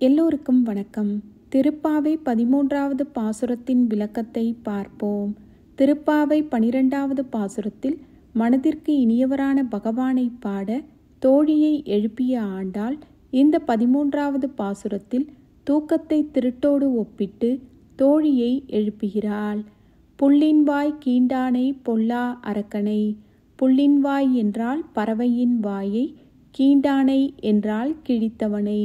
எல்லோருக்கும் வணக்கம். திருப்பாவை 13வது பாசுரத்தின் விளக்கத்தை பார்ப்போம். திருப்பாவை 12வது பாசுரத்தில் மனதிற்கு இனியவரான பகவானை பாட தோழியை எழுப்பிய ஆண்டாள் இந்த 13வது பாசுரத்தில் தூக்கத்தை திருட்டோடு ஒப்பிட்டு தோழியை எழுப்புகிறாள். புள்ளின்வாய் கீண்டானை பொல்லா அரக்கனை. புள்ளின்வாய் என்றால் பறவையின் வாயை, கீண்டானை என்றால் கிழித்தவனை.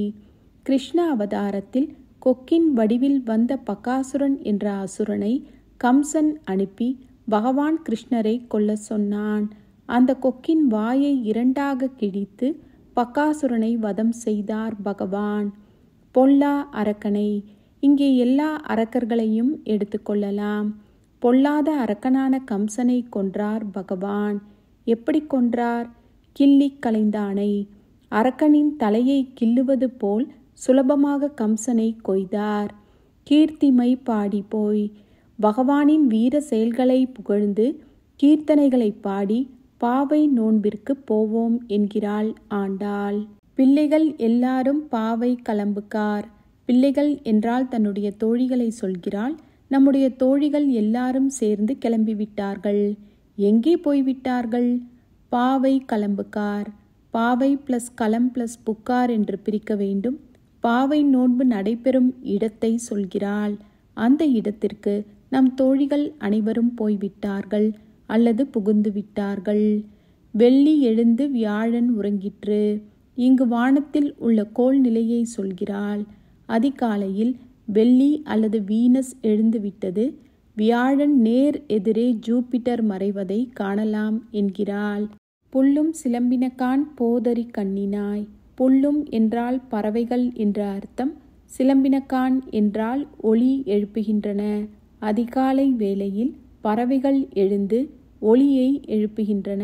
கிருஷ்ண அவதாரத்தில் கொக்கின் வடிவில் வந்த பகாசுரன் என்ற அசுரனை கம்சன் அனுப்பி பகவான் கிருஷ்ணரை கொல்ல சொன்னான். அந்த கொக்கின் வாயை இரண்டாக கிழித்து பகாசுரனை வதம் செய்தார் பகவான். பொல்லா அரக்கனை. இங்கே எல்லா அரக்கர்களையும் எடுத்துக்கொள்ளலாம். பொல்லாத அரக்கனான கம்சனை கொன்றார் பகவான். எப்படி கொன்றார்? கிள்ளி களைந்தானை. அரக்கனின் தலையை கிள்ளுவது போல் சுலபமாக கம்சனை கொய்தார். கீர்த்திமை பாடி போய் பகவானின் வீர செயல்களை புகழ்ந்து கீர்த்தனைகளை பாடி பாவை நோன்பிற்கு போவோம் என்கிறாள் ஆண்டாள். பிள்ளைகள் எல்லாரும் பாவை கலம்புக்கார். பிள்ளைகள் என்றால் தன்னுடைய தோழிகளை சொல்கிறாள். நம்முடைய தோழிகள் எல்லாரும் சேர்ந்து கிளம்பிவிட்டார்கள். எங்கே போய்விட்டார்கள்? பாவை கலம்புக்கார். பாவை பிளஸ் களம் பிளஸ் புக்கார் என்று பிரிக்க வேண்டும். பாவை நோன்பு நடைபெறும் இடத்தை சொல்கிறாள். அந்த இடத்திற்கு நம் தோழிகள் அனைவரும் போய்விட்டார்கள் அல்லது புகுந்து விட்டார்கள். வெள்ளி எழுந்து வியாழன் உறங்கிற்று. இங்கு வானத்தில் உள்ள கோள் நிலையை சொல்கிறாள். அதிகாலையில் வெள்ளி அல்லது வீனஸ் எழுந்துவிட்டது. வியாழன் நேர் எதிரே ஜூபிட்டர் மறைவதை காணலாம் என்கிறாள். புல்லும் சிலம்பினகான் போதரி கண்ணினாய். புல்லும் என்றால் பறவைகள் என்ற அர்த்தம். சிலம்பினகான் என்றால் ஒலி எழுப்புகின்றன. அதிகாலை வேளையில் பறவைகள் எழுந்து ஒலியை எழுப்புகின்றன.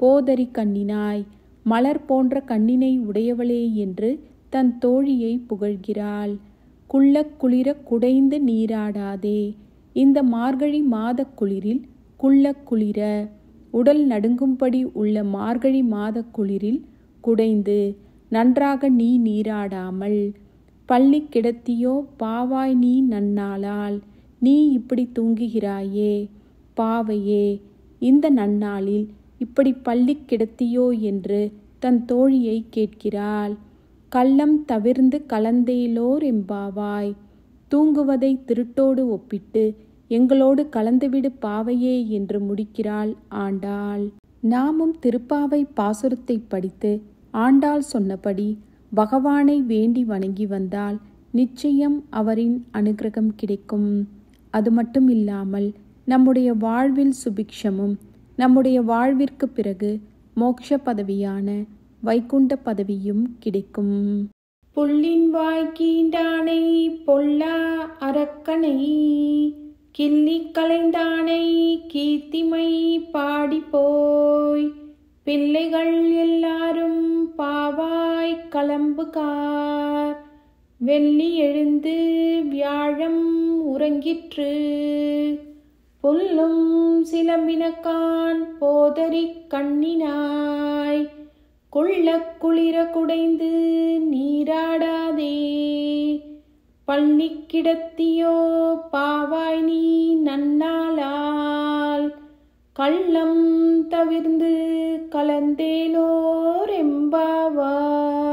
போதரி கண்ணினாய், மலர் போன்ற கண்ணினை உடையவளே என்று தன் தோழியை புகழ்கிறாள். குள்ள குளிர குடைந்து நீராடாதே. இந்த மார்கழி மாத குளிரில் குள்ள குளிர, உடல் நடுங்கும்படி உள்ள மார்கழி மாத குளிரில் குடைந்து நன்றாக நீ நீராடாமல் பள்ளி கிடத்தியோ பாவாய் நீ நன்னாளால். நீ இப்படி தூங்குகிறாயே பாவையே, இந்த நன்னாளில் இப்படி பள்ளி கிடத்தியோ என்று தன் தோழியை கேட்கிறாள். கள்ளம் தவிர்ந்து கலந்தேலோர் எம்பாவாய். தூங்குவதை திருட்டோடு ஒப்பிட்டு எங்களோடு கலந்துவிடு பாவையே என்று முடிக்கிறாள் ஆண்டாள். நாமும் திருப்பாவை பாசுரத்தை படித்து ஆண்டாள் சொன்னபடி பகவானை வேண்டி வணங்கி வந்தால் நிச்சயம் அவரின் அனுக்கிரகம் கிடைக்கும். அது மட்டும் இல்லாமல் நம்முடைய வாழ்வில் சுபிக்ஷமும், நம்முடைய வாழ்விற்கு பிறகு மோட்ச பதவியான வைகுண்ட பதவியும் கிடைக்கும். புள்ளின் வாய் கீண்டானை பொல்லா அரக்கனை. கிள்ளி களைந்தானை கீர்த்திமை பாடி போய். பிள்ளைகள் எல்லாரும் பாவாய் கலம்புகார். வெள்ளி எழுந்து வியாழம் உறங்கிற்று. புல்லும் சிலம்பினகான் போதரி கண்ணினாய். குள்ள குளிர குடைந்து நீராடாதே. பள்ளி கிடத்தியோ பாவாய் நீ நன்னாளால். கள்ளம் தவிர்ந்து கலந்தேலோர் எம்பாவாய்.